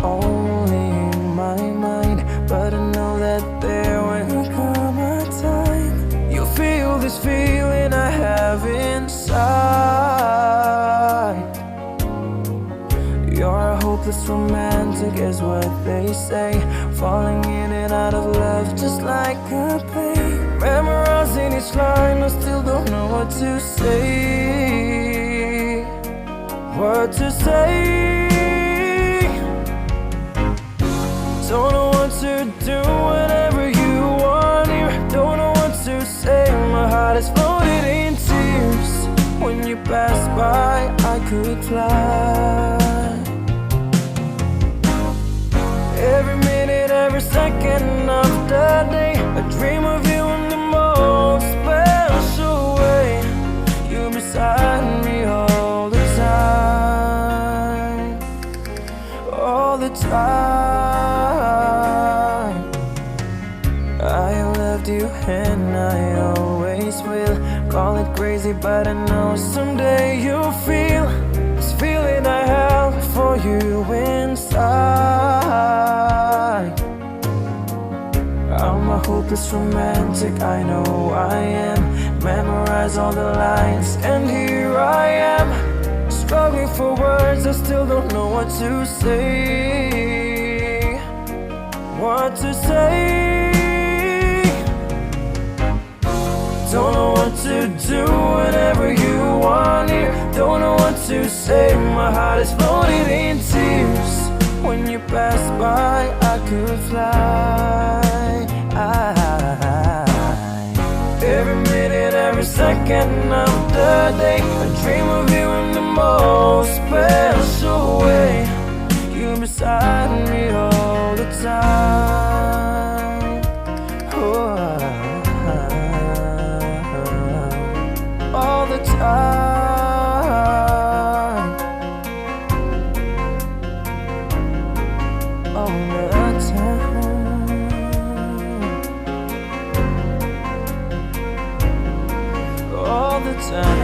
only in my mind, but I know that there will come a time you'll feel this feeling I have inside. You're a hopeless romantic is what they say, falling in and out of love just like a play. Memorizing each line, I still don't know what to say. What to say. Don't know what to do whenever you want here. Don't know what to say, my heart is floating in tears. When you pass by, I could fly. Every minute, every second of the day, I dream of you in the most special way. You're beside me all the time. All the time. I loved you and I always will. Call it crazy, but I know someday you'll feel this feeling I have for you inside. I'm a hopeless romantic, I know I am. Memorize all the lines, and here I am, struggling for words, I still don't know what to say. What to say. Don't know what to do whenever you want here. Don't know what to say, my heart is floating in tears. When you pass by, I could fly. Every minute, every second of the day, I dream of you in the most special way. You're beside me all the time. Oh, all the time. All the time. All the time.